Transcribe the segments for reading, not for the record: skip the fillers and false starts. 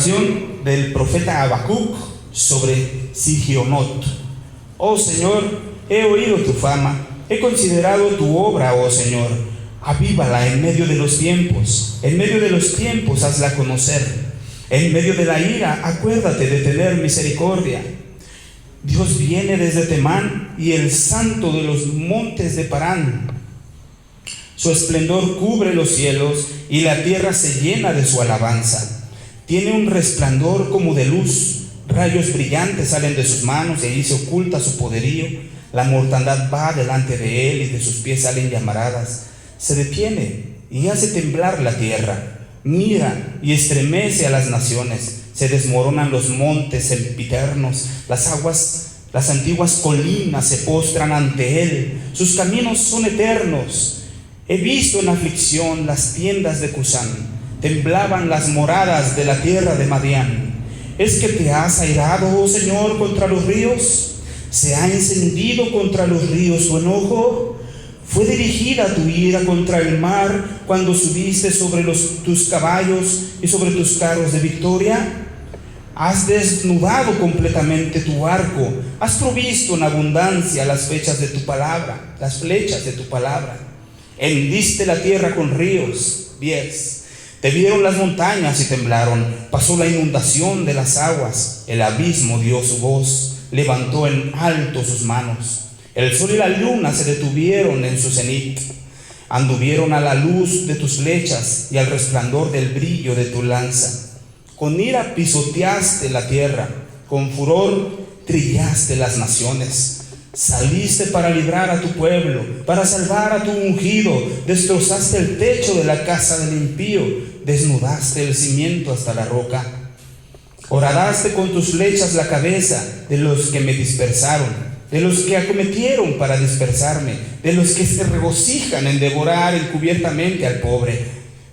Oración del profeta Habacuc sobre Sigionot. Oh Señor, he oído tu fama, he considerado tu obra, oh Señor. Avívala en medio de los tiempos, hazla conocer. En medio de la ira, acuérdate de tener misericordia. Dios viene desde Temán y el santo de los montes de Parán. Su esplendor cubre los cielos y la tierra se llena de su alabanza. Tiene un resplandor como de luz, rayos brillantes salen de sus manos y ahí se oculta su poderío. La mortandad va delante de él y de sus pies salen llamaradas. Se detiene y hace temblar la tierra. Mira y estremece a las naciones. Se desmoronan los montes sempiternos. Las antiguas colinas se postran ante él. Sus caminos son eternos. He visto en aflicción las tiendas de Cusán. Temblaban las moradas de la tierra de Madián. ¿Es que te has airado, oh Señor, contra los ríos? ¿Se ha encendido contra los ríos tu enojo? ¿Fue dirigida tu ira contra el mar cuando subiste sobre tus caballos y sobre tus carros de victoria? Has desnudado completamente tu arco, has provisto en abundancia las flechas de tu palabra. Hendiste la tierra con ríos. 10. Te vieron las montañas y temblaron, pasó la inundación de las aguas, el abismo dio su voz, levantó en alto sus manos. El sol y la luna se detuvieron en su cenit, anduvieron a la luz de tus flechas y al resplandor del brillo de tu lanza. Con ira pisoteaste la tierra, con furor trillaste las naciones. Saliste para librar a tu pueblo, para salvar a tu ungido. Destrozaste el techo de la casa del impío, desnudaste el cimiento hasta la roca. Horadaste con tus flechas la cabeza de los que me dispersaron, de los que acometieron para dispersarme, de los que se regocijan en devorar encubiertamente al pobre.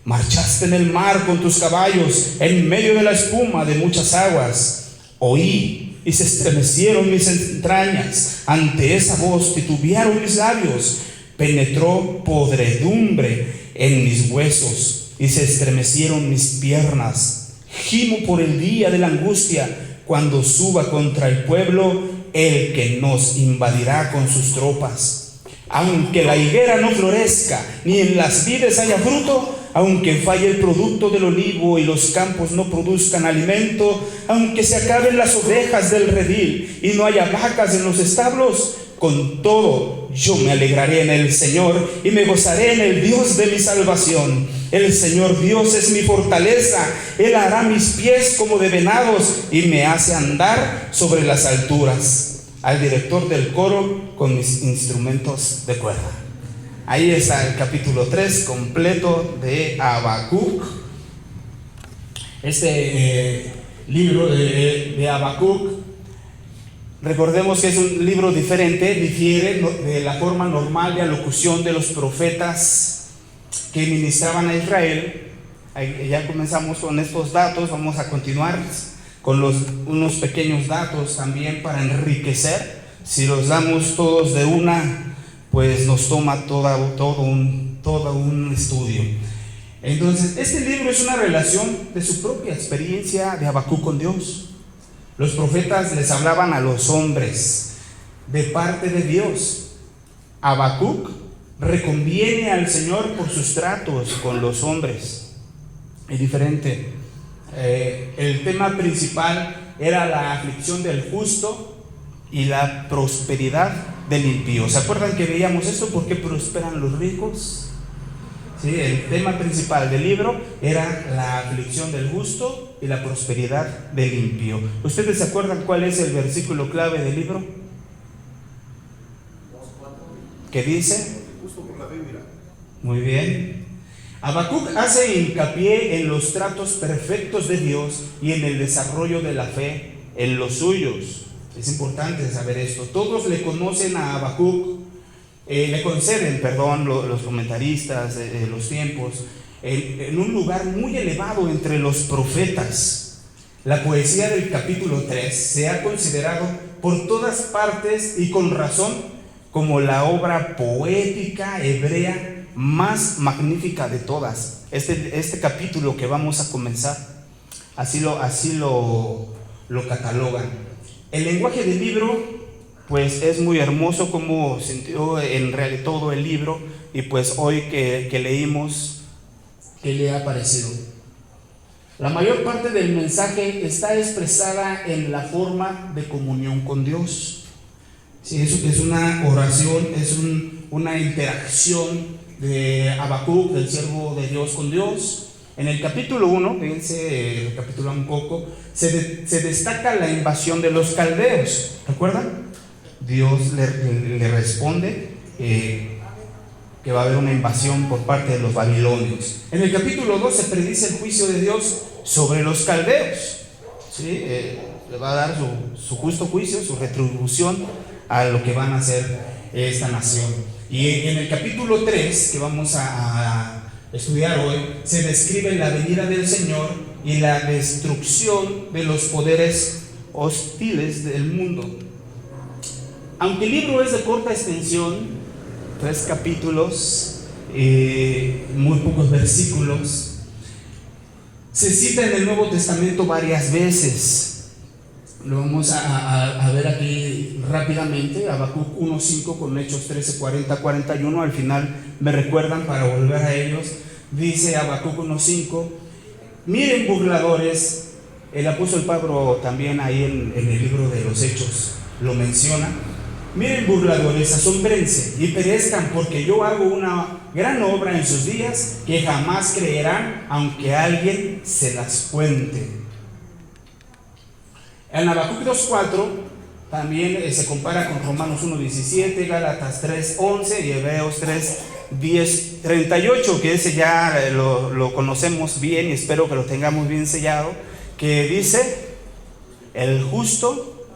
Marchaste en el mar con tus caballos, en medio de la espuma de muchas aguas. Oí y se estremecieron mis entrañas, ante esa voz titubearon mis labios. Penetró podredumbre en mis huesos y se estremecieron mis piernas. Gimo por el día de la angustia, cuando suba contra el pueblo el que nos invadirá con sus tropas. Aunque la higuera no florezca, ni en las vides haya fruto, aunque falle el producto del olivo y los campos no produzcan alimento, aunque se acaben las ovejas del redil y no haya vacas en los establos, con todo yo me alegraré en el Señor y me gozaré en el Dios de mi salvación. El Señor Dios es mi fortaleza, Él hará mis pies como de venados y me hace andar sobre las alturas. Al director del coro con mis instrumentos de cuerda. Ahí está el capítulo 3 completo de Habacuc. Este libro de Habacuc, recordemos que es un libro diferente, difiere de la forma normal de alocución de los profetas que ministraban a Israel. Ya comenzamos con estos datos, vamos a continuar con unos pequeños datos también para enriquecer. Si los damos todos de una, pues nos toma todo un estudio. Entonces, este libro es una relación de su propia experiencia de Habacuc con Dios. Los profetas les hablaban a los hombres de parte de Dios. Habacuc reconviene al Señor por sus tratos con los hombres. Es diferente. El tema principal era la aflicción del justo y la prosperidad del impío. ¿Se acuerdan que veíamos esto? ¿Por qué prosperan los ricos? ¿Sí? El tema principal del libro era la aflicción del justo y la prosperidad del impío. ¿Ustedes se acuerdan cuál es el versículo clave del libro? ¿Qué dice? Justo por la Biblia. Muy bien. Habacuc hace hincapié en los tratos perfectos de Dios y en el desarrollo de la fe en los suyos. Es importante saber esto. Todos le conocen a Habacuc, le conceden, los comentaristas de los tiempos, en un lugar muy elevado entre los profetas. La poesía del capítulo 3 se ha considerado por todas partes y con razón como la obra poética hebrea más magnífica de todas. Este capítulo que vamos a comenzar así lo catalogan. El lenguaje del libro, pues es muy hermoso como sintió en realidad todo el libro, y pues hoy que leímos, ¿qué le ha parecido? La mayor parte del mensaje está expresada en la forma de comunión con Dios. Sí, es una oración, una interacción de Habacuc, del siervo de Dios, con Dios. En el capítulo 1, fíjense, recapitula un poco, se destaca la invasión de los caldeos. ¿Recuerdan? Dios le responde que va a haber una invasión por parte de los babilonios. En el capítulo 2 se predice el juicio de Dios sobre los caldeos. ¿Sí? Le va a dar su justo juicio, su retribución a lo que van a hacer esta nación. Y en el capítulo 3, que vamos a estudiar hoy, se describe la venida del Señor y la destrucción de los poderes hostiles del mundo. Aunque el libro es de corta extensión, 3 capítulos, muy pocos versículos, se cita en el Nuevo Testamento varias veces. Lo vamos a ver aquí rápidamente. Habacuc 1:5 con Hechos 13:40-41. Al final me recuerdan para volver a ellos. Dice Habacuc 1:5: miren, burladores. El apóstol Pablo también ahí en el libro de los Hechos lo menciona. Miren, burladores, asómbrense y perezcan, porque yo hago una gran obra en sus días que jamás creerán, aunque alguien se las cuente. En Habacuc 2:4 también se compara con Romanos 1:17, Gálatas 3:11 y Hebreos 3:10-38, que ese ya lo conocemos bien y espero que lo tengamos bien sellado, que dice: el justo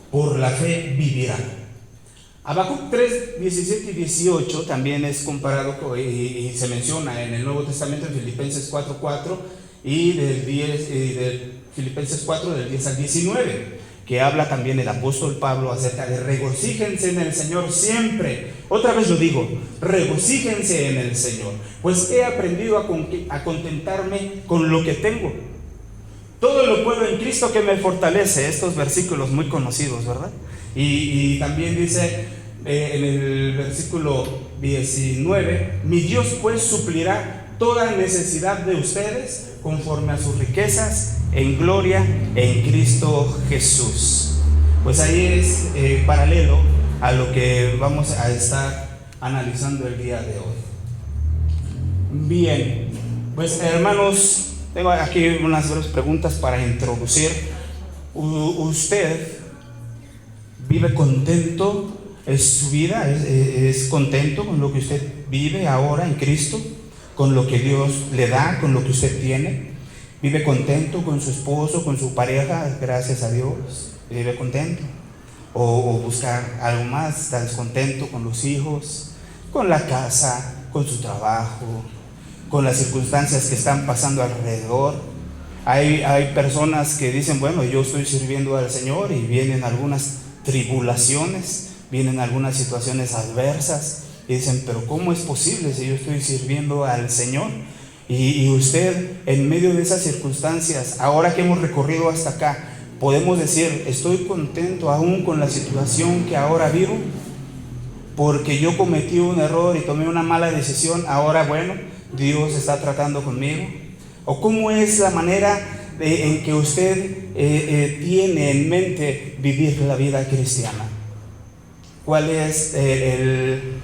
por la fe vivirá. Habacuc 3:17 y 18 también es comparado y se menciona en el Nuevo Testamento, en Filipenses 4:4 y del Filipenses 4 del 10 al 19, que habla también el apóstol Pablo acerca de regocíjense en el Señor siempre. Otra vez lo digo, regocíjense en el Señor, pues he aprendido a contentarme con lo que tengo. Todo lo puedo en Cristo que me fortalece. Estos versículos muy conocidos, ¿verdad? Y también dice en el versículo 19: mi Dios pues suplirá toda necesidad de ustedes conforme a sus riquezas en gloria en Cristo Jesús. Pues ahí es paralelo a lo que vamos a estar analizando el día de hoy. Bien, pues hermanos, tengo aquí unas breves preguntas para introducir. ¿Usted vive contento? ¿Es su vida? ¿Es contento con lo que usted vive ahora en Cristo? ¿Con lo que Dios le da? ¿Con lo que usted tiene? ¿Vive contento con su esposo, con su pareja? Gracias a Dios. ¿Vive contento? ¿O buscar algo más? ¿Está descontento con los hijos, con la casa, con su trabajo, con las circunstancias que están pasando alrededor? Hay personas que dicen: bueno, yo estoy sirviendo al Señor, y vienen algunas tribulaciones, vienen algunas situaciones adversas, y dicen: pero ¿cómo es posible si yo estoy sirviendo al Señor? Y usted, en medio de esas circunstancias, ahora que hemos recorrido hasta acá, podemos decir: estoy contento aún con la situación que ahora vivo, porque yo cometí un error y tomé una mala decisión. Ahora, bueno, Dios está tratando conmigo. ¿O cómo es la manera en que usted tiene en mente vivir la vida cristiana? ¿Cuál es el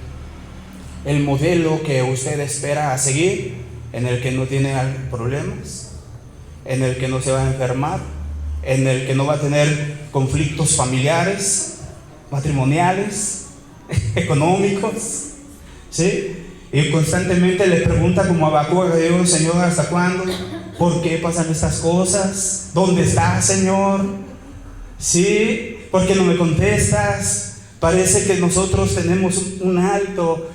modelo que usted espera seguir, en el que no tiene problemas, en el que no se va a enfermar, en el que no va a tener conflictos familiares, matrimoniales, económicos? ¿Sí? Y constantemente le pregunta, como Habacuc a Dios: Señor, ¿hasta cuándo? ¿Por qué pasan estas cosas? ¿Dónde estás, Señor? ¿Sí? ¿Por qué no me contestas? Parece que nosotros tenemos un alto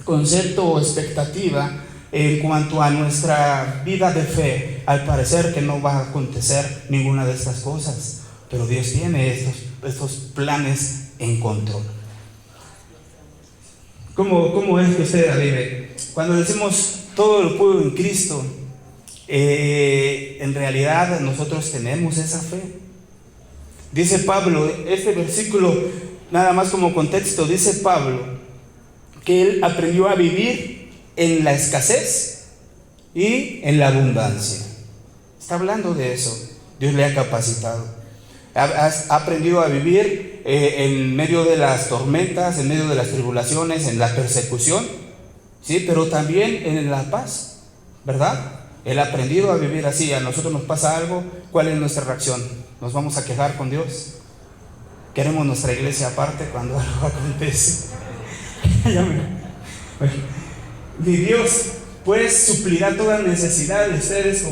concepto o expectativa en cuanto a nuestra vida de fe. Al parecer que no va a acontecer ninguna de estas cosas, pero Dios tiene estos planes en control. ¿Cómo es que usted vive? Cuando decimos todo lo puedo en Cristo, En realidad nosotros tenemos esa fe. Dice Pablo, este versículo, nada más como contexto, dice Pablo que él aprendió a vivir en la escasez y en la abundancia. Está hablando de eso. Dios le ha capacitado. Ha aprendido a vivir en medio de las tormentas, en medio de las tribulaciones, en la persecución, ¿sí? Pero también en la paz, ¿verdad? Él ha aprendido a vivir así. A nosotros nos pasa algo, ¿cuál es nuestra reacción? ¿Nos vamos a quejar con Dios? ¿Queremos nuestra iglesia aparte cuando algo acontece? Mi Dios pues suplirá toda necesidad de ustedes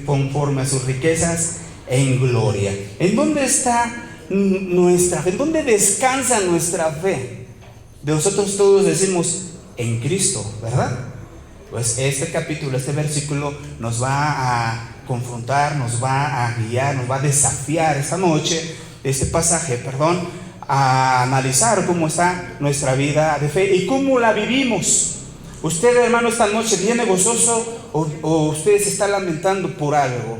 conforme a sus riquezas en gloria. ¿En dónde está nuestra fe? ¿En dónde descansa nuestra fe? De nosotros todos decimos en Cristo, ¿verdad? Pues este capítulo, este versículo nos va a confrontar, nos va a guiar, nos va a desafiar esta noche, este pasaje, a analizar cómo está nuestra vida de fe y cómo la vivimos. Usted, hermano, esta noche viene gozoso o usted se está lamentando por algo.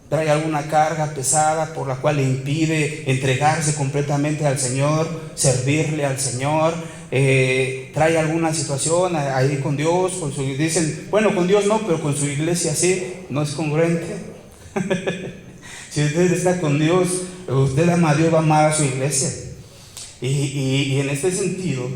Trae alguna carga pesada por la cual le impide entregarse completamente al Señor, servirle al Señor. Trae alguna situación ahí con Dios, dicen, bueno, con Dios no, pero con su iglesia sí, no es congruente. Si usted está con Dios, usted ama a Dios, va a amar a su iglesia. Y en este sentido,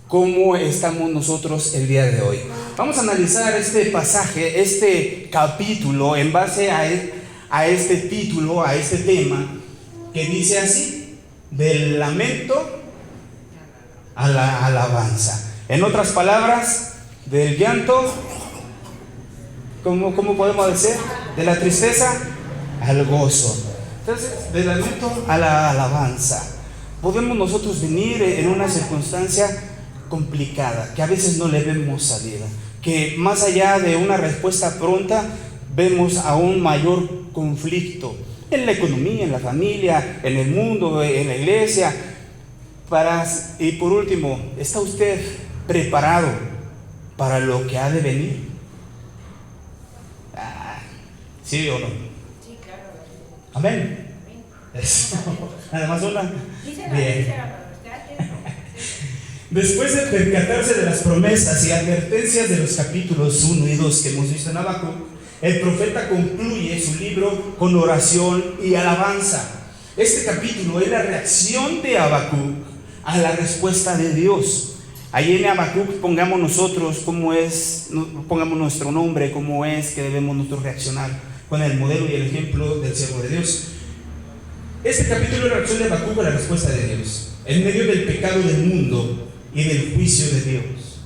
¿cómo estamos nosotros el día de hoy? Vamos a analizar este pasaje, este capítulo, en base a este título, a este tema, que dice así: del lamento a la alabanza. En otras palabras, del llanto, ¿cómo podemos decir? De la tristeza al gozo. Entonces, del lamento a la alabanza. Podemos nosotros venir en una circunstancia complicada, que a veces no le vemos salida, que más allá de una respuesta pronta, vemos aún mayor conflicto en la economía, en la familia, en el mundo, en la iglesia. Y por último, ¿está usted preparado para lo que ha de venir? ¿Sí o no? Sí, claro. Amén. Eso. Nada más una. Bien. Después de percatarse de las promesas y advertencias de los capítulos 1 y 2 que hemos visto en Habacuc, el profeta concluye su libro con oración y alabanza. Este capítulo es la reacción de Habacuc a la respuesta de Dios. Allí en Habacuc pongamos nosotros cómo es, pongamos nuestro nombre, cómo es que debemos nosotros reaccionar con el modelo y el ejemplo del siervo de Dios. Este capítulo es la reacción de Habacuc a la respuesta de Dios, en medio del pecado del mundo y del juicio de Dios.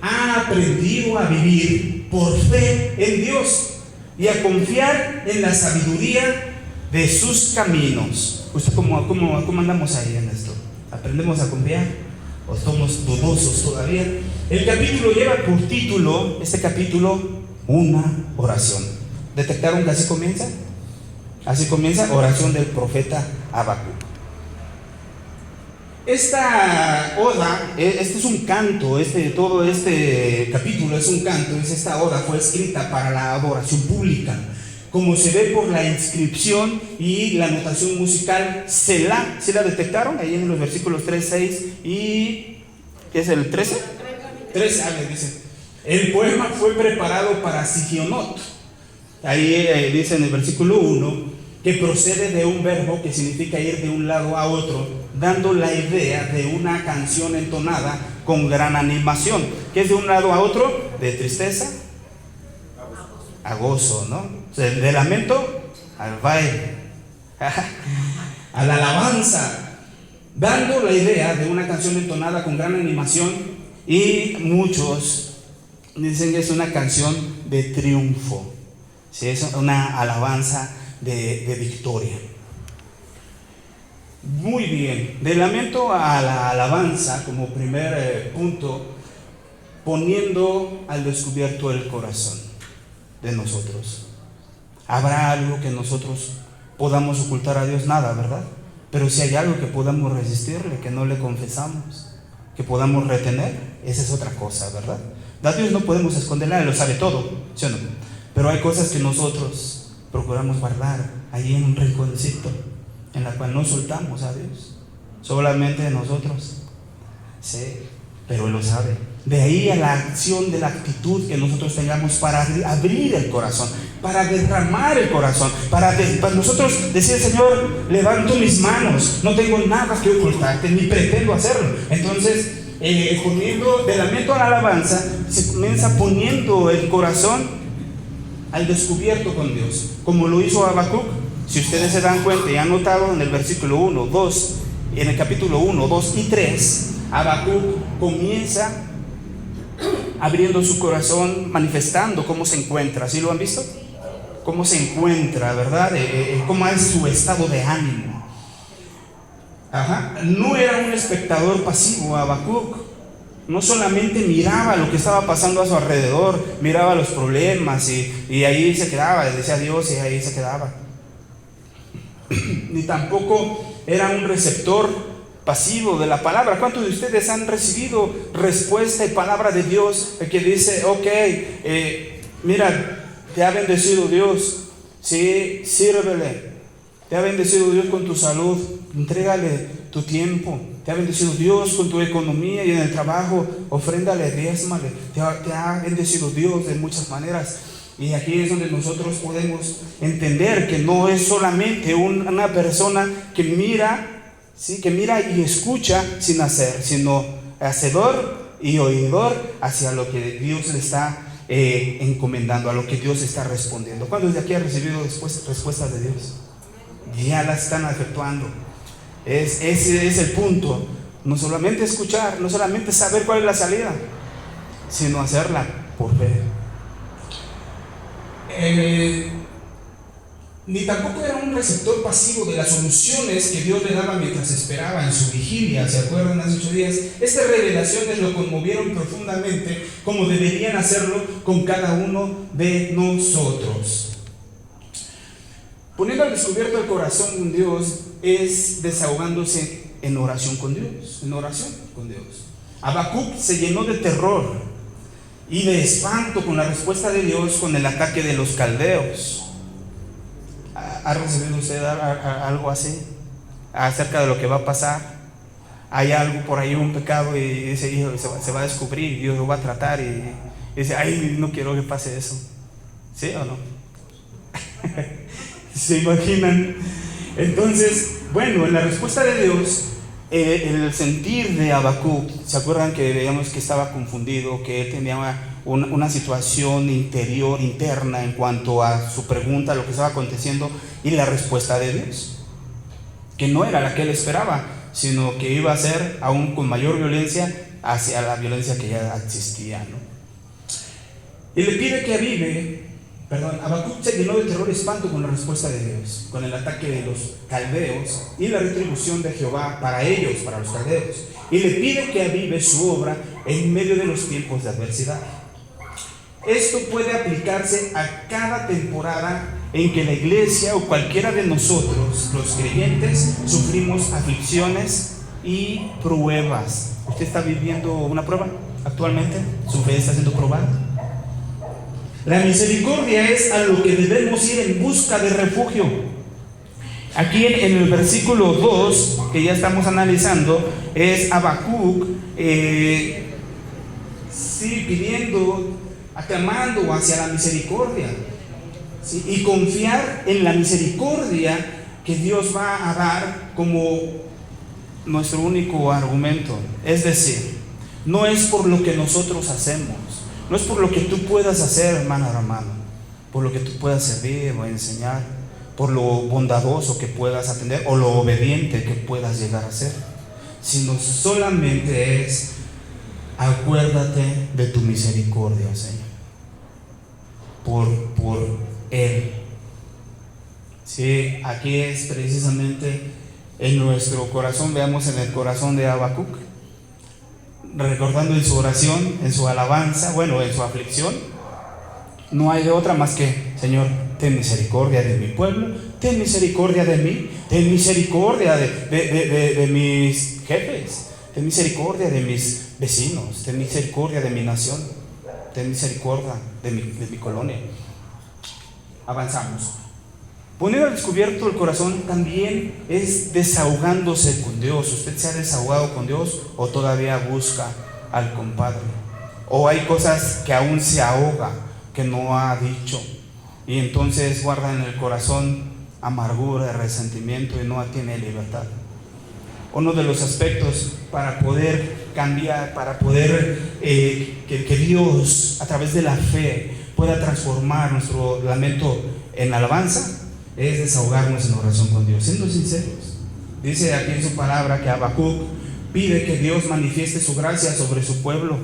Ha aprendido a vivir por fe en Dios y a confiar en la sabiduría de sus caminos. ¿Usted cómo andamos ahí en esto? ¿Aprendemos a confiar o somos dudosos todavía? El capítulo lleva por título, este capítulo, una oración. ¿Detectaron que así comienza? Así comienza, oración del profeta Habacuc. Esta oda, este es un canto, todo este capítulo es un canto. Esta oda fue escrita para la adoración pública, como se ve por la inscripción y la notación musical Selah. ¿Sí la detectaron? Ahí en los versículos 3, 6 y... ¿qué es el 13? 13, dice. El poema fue preparado para Sigionot. Ahí dice en el versículo 1 que procede de un verbo que significa ir de un lado a otro, dando la idea de una canción entonada con gran animación. ¿Qué es de un lado a otro? De tristeza a gozo, ¿no? O sea, de lamento al baile, a la alabanza, dando la idea de una canción entonada con gran animación. Y muchos dicen que es una canción de triunfo, ¿sí? Es una alabanza de victoria. Muy bien, del lamento a la alabanza como primer punto, poniendo al descubierto el corazón de nosotros. ¿Habrá algo que nosotros podamos ocultar a Dios? Nada, ¿verdad? Pero si hay algo que podamos resistirle, que no le confesamos, que podamos retener, esa es otra cosa, ¿verdad? A Dios no podemos esconderla, Él lo sabe todo, ¿sí o no? Pero hay cosas que nosotros procuramos guardar ahí en un rinconcito, en la cual no soltamos a Dios, solamente nosotros, sí, pero Él lo sabe. De ahí a la acción de la actitud que nosotros tengamos para abrir el corazón, para derramar el corazón, para nosotros decir: Señor, levanto mis manos, no tengo nada que ocultarte, ni pretendo hacerlo. Entonces, poniendo de lamento a la alabanza, se comienza poniendo el corazón al descubierto con Dios, como lo hizo Habacuc. Si ustedes se dan cuenta y han notado en el versículo 1, 2, en el capítulo 1, 2 y 3, Habacuc comienza abriendo su corazón, manifestando cómo se encuentra. ¿Sí lo han visto? Cómo se encuentra, ¿verdad? Cómo es su estado de ánimo. No era un espectador pasivo Habacuc. No solamente miraba lo que estaba pasando a su alrededor, miraba los problemas y ahí se quedaba, le decía a Dios y ahí se quedaba. Ni tampoco era un receptor pasivo de la palabra. ¿Cuántos de ustedes han recibido respuesta y palabra de Dios que dice: ok, mira, te ha bendecido Dios, sí, sírvele, te ha bendecido Dios con tu salud, entrégale tu tiempo, te ha bendecido Dios con tu economía y en el trabajo, ofréndale, diezmale, te ha bendecido Dios de muchas maneras? Y aquí es donde nosotros podemos entender que no es solamente una persona que mira, ¿sí?, que mira y escucha sin hacer, sino hacedor y oidor hacia lo que Dios le está encomendando, a lo que Dios está respondiendo. ¿Cuántos de aquí han recibido respuestas de Dios? Ya las están efectuando. Ese es el punto. No solamente escuchar, no solamente saber cuál es la salida, sino hacerla por fe. Ni tampoco era un receptor pasivo de las soluciones que Dios le daba mientras esperaba en su vigilia. ¿Se acuerdan? Hace 8 días estas revelaciones lo conmovieron profundamente, como deberían hacerlo con cada uno de nosotros. Poniendo al descubierto el corazón con Dios es desahogándose en oración con Dios, Habacuc se llenó de terror y de espanto con la respuesta de Dios con el ataque de los caldeos. ¿Ha recibido usted algo así? Acerca de lo que va a pasar. Hay algo por ahí, un pecado, y dice: hijo, se va a descubrir, Dios lo va a tratar, y dice: ay, no quiero que pase eso. ¿Sí o no? ¿Se imaginan? Entonces, bueno, en la respuesta de Dios, el sentir de Habacuc, ¿se acuerdan que veíamos que estaba confundido, que él tenía una situación interna en cuanto a su pregunta, lo que estaba aconteciendo, y la respuesta de Dios, que no era la que él esperaba, sino que iba a ser aún con mayor violencia hacia la violencia que ya existía, ¿no? Y le pide que avive. Habacuc se llenó de terror y espanto con la respuesta de Dios, con el ataque de los caldeos y la retribución de Jehová para ellos, para los caldeos, y le pide que avive su obra en medio de los tiempos de adversidad. Esto puede aplicarse a cada temporada en que la iglesia o cualquiera de nosotros, los creyentes, sufrimos aflicciones y pruebas. ¿Usted está viviendo una prueba actualmente? ¿Su fe está siendo probada? La misericordia es a lo que debemos ir en busca de refugio. Aquí en el versículo 2, que ya estamos analizando, es Habacuc pidiendo, aclamando hacia la misericordia, ¿sí? Y confiar en la misericordia que Dios va a dar como nuestro único argumento. Es decir, no es por lo que nosotros hacemos, no es por lo que tú puedas hacer, hermano, por lo que tú puedas servir o enseñar, por lo bondadoso que puedas atender o lo obediente que puedas llegar a ser, sino solamente es: acuérdate de tu misericordia, Señor, por Él. Sí, aquí es precisamente en nuestro corazón. Veamos en el corazón de Habacuc, recordando en su oración, en su alabanza, en su aflicción, no hay de otra más que: Señor, ten misericordia de mi pueblo, ten misericordia de mí, ten misericordia de mis jefes, Ten misericordia de mis vecinos, ten misericordia de mi nación, ten misericordia de mi colonia. Avanzamos. Poner al descubierto el corazón también es desahogándose con Dios. ¿Usted se ha desahogado con Dios o todavía busca al compadre? ¿O hay cosas que aún se ahoga, que no ha dicho, y entonces guarda en el corazón amargura, resentimiento y no tiene libertad? Uno de los aspectos para poder cambiar, para poder que Dios a través de la fe pueda transformar nuestro lamento en alabanza, es desahogarnos en oración con Dios, siendo sinceros. Dice aquí en su palabra que Habacuc pide que Dios manifieste su gracia sobre su pueblo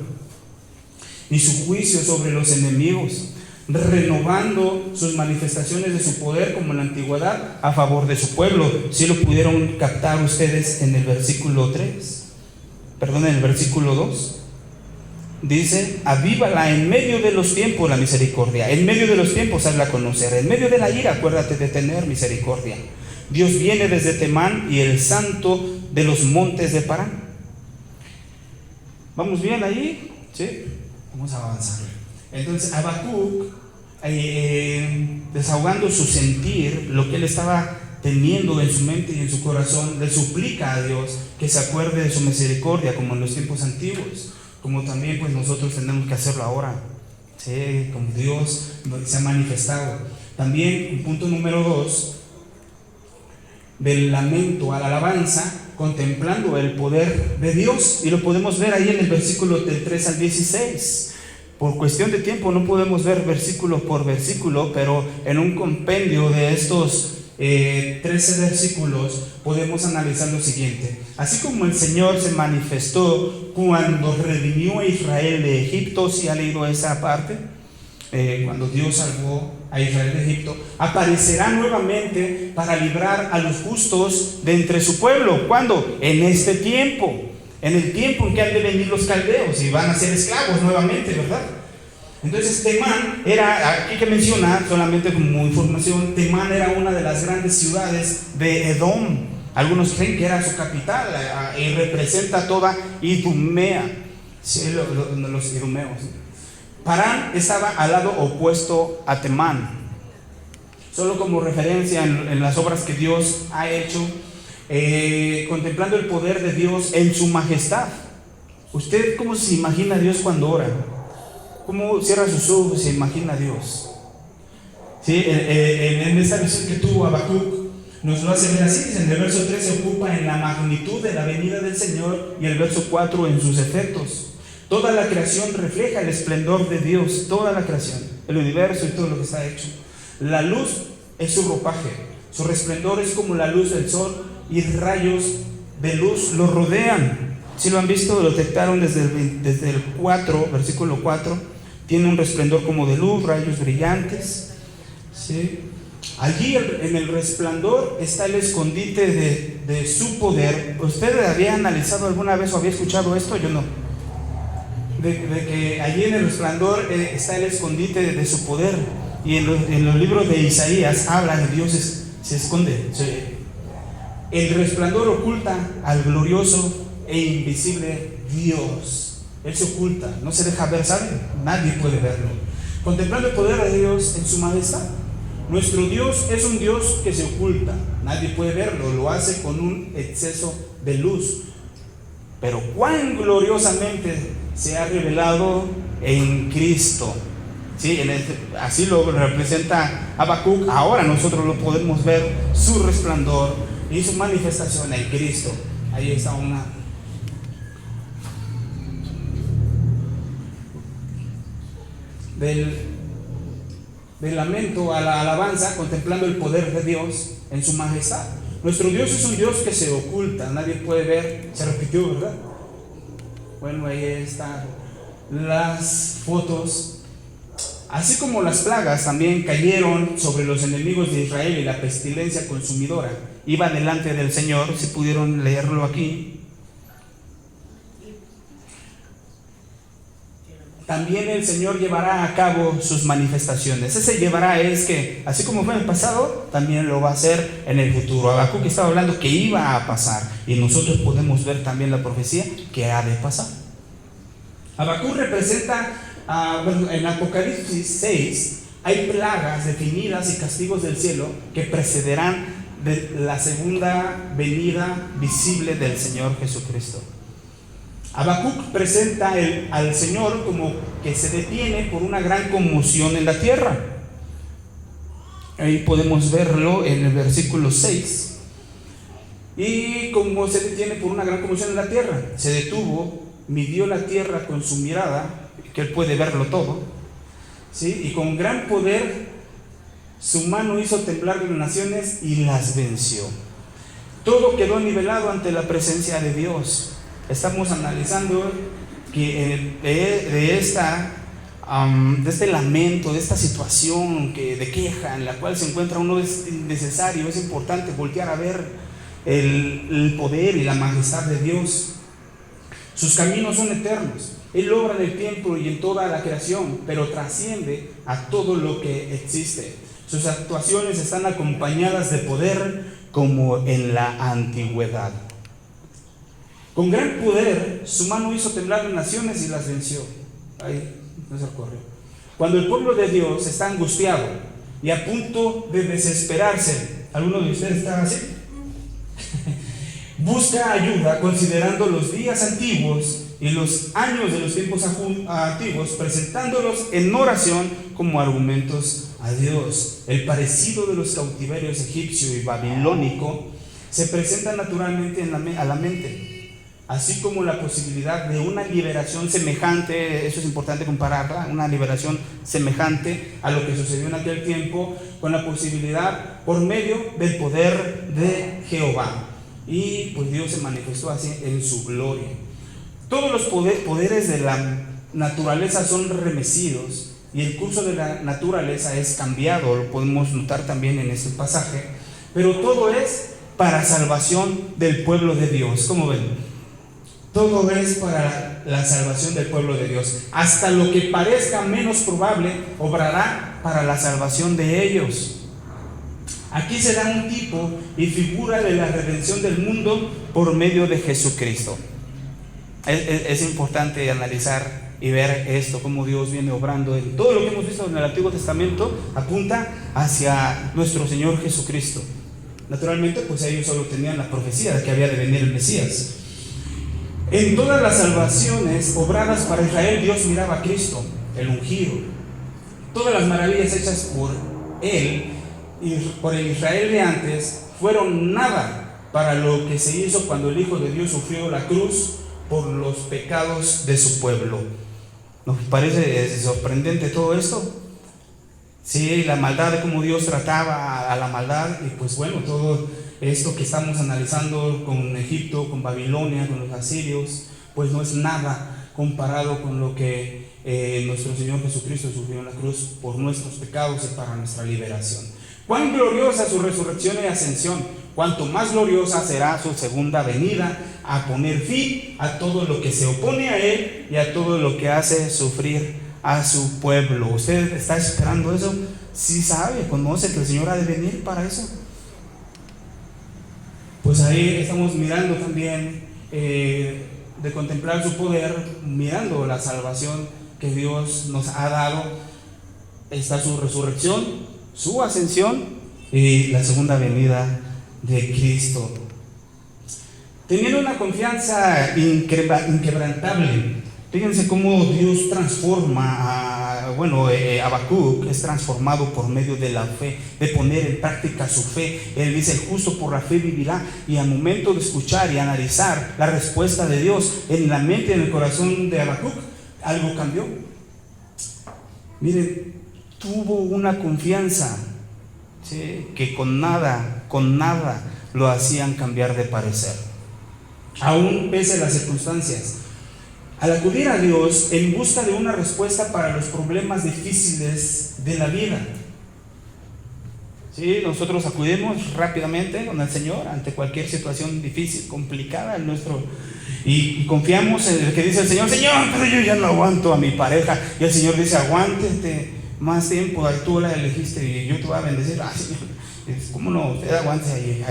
y su juicio sobre los enemigos, renovando sus manifestaciones de su poder como en la antigüedad a favor de su pueblo. Si lo pudieron captar ustedes en el versículo 2. Dice: avívala en medio de los tiempos la misericordia. En medio de los tiempos hazla conocer. En medio de la ira acuérdate de tener misericordia. Dios viene desde Temán y el santo de los montes de Parán. ¿Vamos bien ahí? ¿Sí? Vamos a avanzar. Entonces Habacuc, desahogando su sentir, lo que él estaba teniendo en su mente y en su corazón, le suplica a Dios que se acuerde de su misericordia como en los tiempos antiguos, como también pues nosotros tenemos que hacerlo ahora, ¿sí? Como Dios se ha manifestado. También en punto número 2, del lamento a la alabanza, contemplando el poder de Dios, y lo podemos ver ahí en el versículo del 3 al 16. Por cuestión de tiempo no podemos ver versículo por versículo, pero en un compendio de estos 13 versículos podemos analizar lo siguiente. Así como el Señor se manifestó cuando redimió a Israel de Egipto, ¿sí ha leído esa parte? Cuando Dios salvó a Israel de Egipto, aparecerá nuevamente para librar a los justos de entre su pueblo. ¿Cuándo? En este tiempo, en el tiempo en que han de venir los caldeos y van a ser esclavos nuevamente, ¿verdad? Entonces Temán era, aquí que menciona solamente como información, Temán era una de las grandes ciudades de Edom. Algunos creen que era su capital y representa toda Idumea, sí, los idumeos. Parán estaba al lado opuesto a Temán. Solo como referencia en las obras que Dios ha hecho, contemplando el poder de Dios en su majestad. ¿Usted cómo se imagina a Dios cuando ora? ¿Cómo cierra sus ojos y se imagina a Dios? ¿Sí? En esta visión que tuvo Habacuc nos lo hace ver así. En el verso 3 se ocupa en la magnitud de la venida del Señor, y el verso 4 en sus efectos. Toda la creación refleja el esplendor de Dios, toda la creación, el universo y todo lo que está hecho. La luz es su ropaje, su resplandor es como la luz del sol, y rayos de luz lo rodean. Si lo han visto, lo detectaron desde el 4, versículo 4, tiene un resplandor como de luz, rayos brillantes, ¿sí? Allí en el resplandor está el escondite de su poder. ¿Usted había analizado alguna vez o había escuchado esto? Yo no. De que allí en el resplandor está el escondite de su poder. Y en los libros de Isaías habla de Dios se esconde. El resplandor oculta al glorioso e invisible Dios. Él se oculta, no se deja ver, ¿saben? Nadie puede verlo. Contemplando el poder de Dios en su majestad. Nuestro Dios es un Dios que se oculta, nadie puede verlo, lo hace con un exceso de luz. Pero cuán gloriosamente se ha revelado en Cristo. ¿Sí? Así lo representa Habacuc. Ahora nosotros lo podemos ver, su resplandor y su manifestación en Cristo. Ahí está una. Del lamento a la alabanza, contemplando el poder de Dios en su majestad. Nuestro Dios es un Dios que se oculta, nadie puede ver. Se repitió, ¿verdad? Bueno, ahí están las fotos. Así como las plagas también cayeron sobre los enemigos de Israel y la pestilencia consumidora iba delante del Señor, si pudieron leerlo aquí. también el Señor llevará a cabo sus manifestaciones. Ese llevará es que, así como fue en el pasado, también lo va a hacer en el futuro. Habacuc estaba hablando que iba a pasar, y nosotros podemos ver también la profecía que ha de pasar. Habacuc representa, en Apocalipsis 6, hay plagas definidas y castigos del cielo que precederán de la segunda venida visible del Señor Jesucristo. Habacuc presenta al Señor como que se detiene por una gran conmoción en la tierra. Ahí podemos verlo en el versículo 6. Y como se detiene por una gran conmoción en la tierra, se detuvo, midió la tierra con su mirada, que él puede verlo todo, ¿sí? Y con gran poder su mano hizo temblar las naciones y las venció. Todo quedó nivelado ante la presencia de Dios. Estamos analizando que de este lamento, de esta situación de queja en la cual se encuentra uno, es necesario, es importante voltear a ver el poder y la majestad de Dios. Sus caminos son eternos. Él obra en el tiempo y en toda la creación, pero trasciende a todo lo que existe. Sus actuaciones están acompañadas de poder como en la antigüedad. Con gran poder, su mano hizo temblar las naciones y las venció. Ahí no se ocurrió. Cuando el pueblo de Dios está angustiado y a punto de desesperarse, ¿alguno de ustedes está así? Busca ayuda considerando los días antiguos y los años de los tiempos antiguos, presentándolos en oración como argumentos a Dios. El parecido de los cautiverios egipcio y babilónico se presenta naturalmente a la mente, así como la posibilidad de una liberación semejante. Eso es importante compararla, una liberación semejante a lo que sucedió en aquel tiempo, con la posibilidad por medio del poder de Jehová. Y pues Dios se manifestó así en su gloria. Todos los poderes de la naturaleza son remecidos y el curso de la naturaleza es cambiado, lo podemos notar también en este pasaje, pero todo es para salvación del pueblo de Dios. ¿Cómo ven? Todo es para la salvación del pueblo de Dios. Hasta lo que parezca menos probable obrará para la salvación de ellos. Aquí se da un tipo y figura de la redención del mundo por medio de Jesucristo. Es importante analizar y ver esto, cómo Dios viene obrando en todo lo que hemos visto en el Antiguo Testamento. Apunta hacia nuestro Señor Jesucristo. Naturalmente, pues ellos solo tenían la profecía de que había de venir el Mesías. En todas las salvaciones obradas para Israel, Dios miraba a Cristo, el ungido. Todas las maravillas hechas por Él y por el Israel de antes fueron nada para lo que se hizo cuando el Hijo de Dios sufrió la cruz por los pecados de su pueblo. ¿Nos parece sorprendente todo esto? Sí, la maldad, de cómo Dios trataba a la maldad. Y pues bueno, todo esto que estamos analizando con Egipto, con Babilonia, con los asirios, pues no es nada comparado con lo que nuestro Señor Jesucristo sufrió en la cruz por nuestros pecados y para nuestra liberación. Cuán gloriosa su resurrección y ascensión, cuanto más gloriosa será su segunda venida, a poner fin a todo lo que se opone a Él y a todo lo que hace sufrir a su pueblo. ¿Usted está esperando eso? ¿Sí sabe, conoce que el Señor ha de venir para eso? Pues ahí estamos mirando también de contemplar su poder, mirando la salvación que Dios nos ha dado. Está su resurrección, su ascensión y la segunda venida de Cristo. Teniendo una confianza inquebrantable. Fíjense cómo Dios transforma Habacuc es transformado por medio de la fe, de poner en práctica su fe. Él dice: el justo por la fe vivirá. Y al momento de escuchar y analizar la respuesta de Dios en la mente y en el corazón de Habacuc, algo cambió. Miren, tuvo una confianza, ¿sí?, que con nada lo hacían cambiar de parecer, aún pese a las circunstancias. Al acudir a Dios en busca de una respuesta para los problemas difíciles de la vida, Sí, nosotros acudimos rápidamente con el Señor ante cualquier situación difícil, complicada en nuestro, y confiamos en el que dice el Señor: Señor, pero yo ya no aguanto a mi pareja. Y el Señor dice: aguántete más tiempo, tú la elegiste y yo te voy a bendecir. Ah, Señor, ¿cómo no? Usted aguante ahí,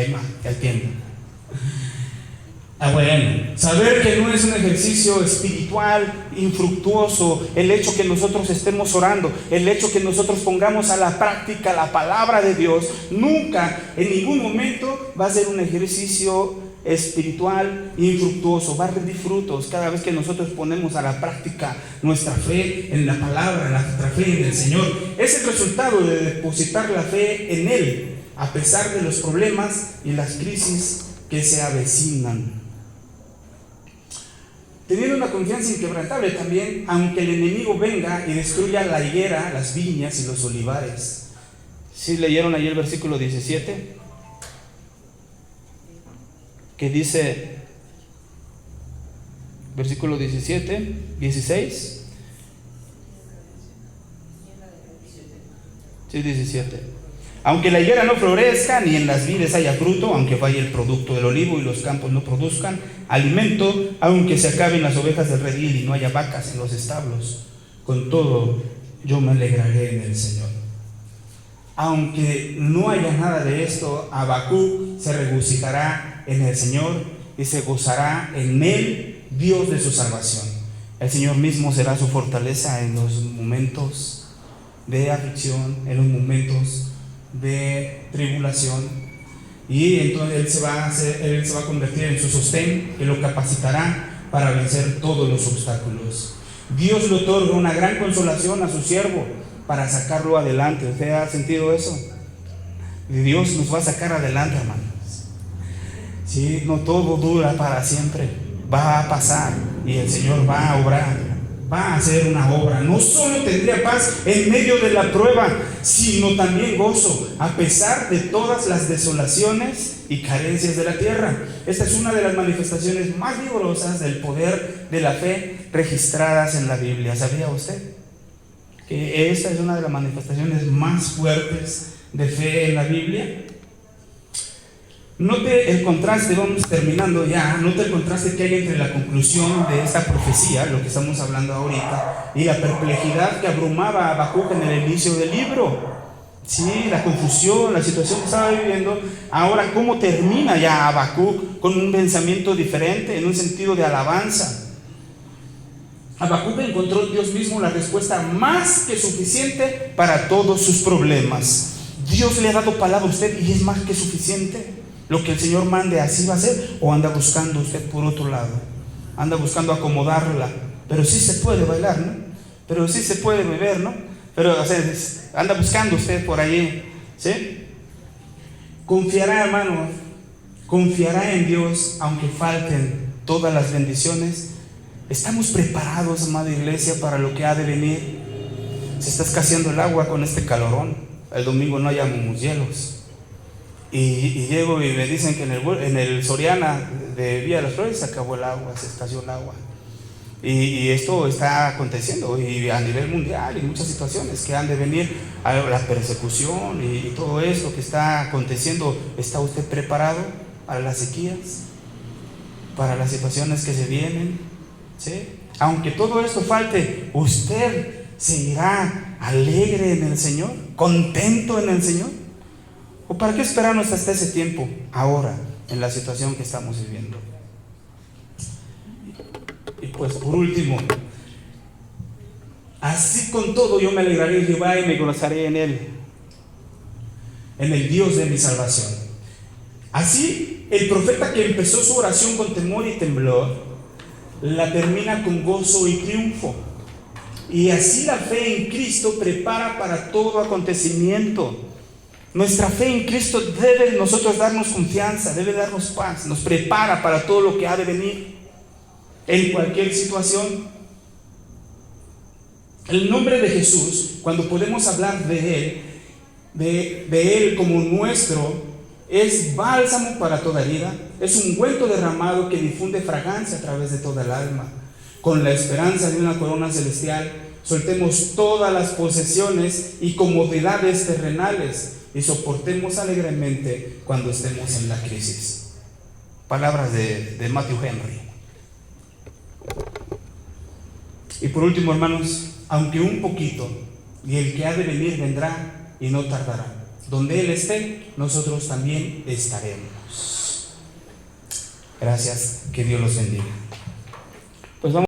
hay tiempo. Bueno, saber que no es un ejercicio espiritual infructuoso el hecho que nosotros estemos orando, el hecho que nosotros pongamos a la práctica la palabra de Dios, nunca, en ningún momento va a ser un ejercicio espiritual infructuoso. Va a rendir frutos cada vez que nosotros ponemos a la práctica nuestra fe en la palabra, nuestra fe en el Señor. Es el resultado de depositar la fe en Él, a pesar de los problemas y las crisis que se avecinan. Teniendo una confianza inquebrantable también, aunque el enemigo venga y destruya la higuera, las viñas y los olivares. ¿Sí leyeron ahí el versículo 17? Que dice, versículo 17, 16. Sí, 17. Aunque la higuera no florezca, ni en las vides haya fruto, aunque falle el producto del olivo y los campos no produzcan alimento, aunque se acaben las ovejas del redil y no haya vacas en los establos, con todo yo me alegraré en el Señor. Aunque no haya nada de esto, Habacuc se regocijará en el Señor y se gozará en Él, Dios de su salvación. El Señor mismo será su fortaleza en los momentos de aflicción, en los momentos de tribulación, y entonces Él se va a convertir en su sostén, que lo capacitará para vencer todos los obstáculos. Dios le otorga una gran consolación a su siervo para sacarlo adelante. ¿Usted ha sentido eso? Dios nos va a sacar adelante, hermanos. Sí, no todo dura para siempre, va a pasar y el Señor va a obrar. Va a hacer una obra. No solo tendría paz en medio de la prueba, sino también gozo, a pesar de todas las desolaciones y carencias de la tierra. Esta es una de las manifestaciones más vigorosas del poder de la fe registradas en la Biblia. ¿Sabía usted que esta es una de las manifestaciones más fuertes de fe en la Biblia? Note el contraste, vamos terminando ya. Note el contraste que hay entre la conclusión de esta profecía, lo que estamos hablando ahorita, y la perplejidad que abrumaba a Habacuc en el inicio del libro. Sí, la confusión, la situación que estaba viviendo. Ahora, ¿cómo termina ya Habacuc? Con un pensamiento diferente, en un sentido de alabanza. Habacuc encontró en Dios mismo la respuesta más que suficiente para todos sus problemas. Dios le ha dado palabra a usted y es más que suficiente. Lo que el Señor mande, así va a ser. ¿O anda buscando usted por otro lado? Anda buscando acomodarla. Pero sí se puede bailar, ¿no? Pero sí se puede beber, ¿no? Pero, o sea, anda buscando usted por allí, ¿sí? Confiará, hermano, confiará en Dios aunque falten todas las bendiciones. ¿Estamos preparados, amada iglesia, para lo que ha de venir? Se está escaseando el agua con este calorón. El domingo no hayamos hielos. Y llego y me dicen que en el Soriana de Villa de las Flores se acabó el agua, se escaseó el agua. Y esto está aconteciendo y a nivel mundial, y muchas situaciones que han de venir, a la persecución y todo esto que está aconteciendo. ¿Está usted preparado para las sequías? ¿Para las situaciones que se vienen? ¿Sí? Aunque todo esto falte, ¿usted se irá alegre en el Señor? ¿Contento en el Señor? ¿O para qué esperarnos hasta ese tiempo, ahora, en la situación que estamos viviendo? Y pues por último, así con todo yo me alegraré en Jehová y me gozaré en Él, en el Dios de mi salvación. Así, el profeta que empezó su oración con temor y temblor, la termina con gozo y triunfo. Y así la fe en Cristo prepara para todo acontecimiento. Nuestra fe en Cristo debe nosotros darnos confianza, debe darnos paz, nos prepara para todo lo que ha de venir en cualquier situación. El nombre de Jesús, cuando podemos hablar de Él como nuestro, es bálsamo para toda herida, es ungüento derramado que difunde fragancia a través de toda el alma. Con la esperanza de una corona celestial, soltemos todas las posesiones y comodidades terrenales y soportemos alegremente cuando estemos en la crisis. Palabras de Matthew Henry. Y por último, hermanos, aunque un poquito, y el que ha de venir vendrá y no tardará. Donde Él esté, nosotros también estaremos. Gracias, que Dios los bendiga.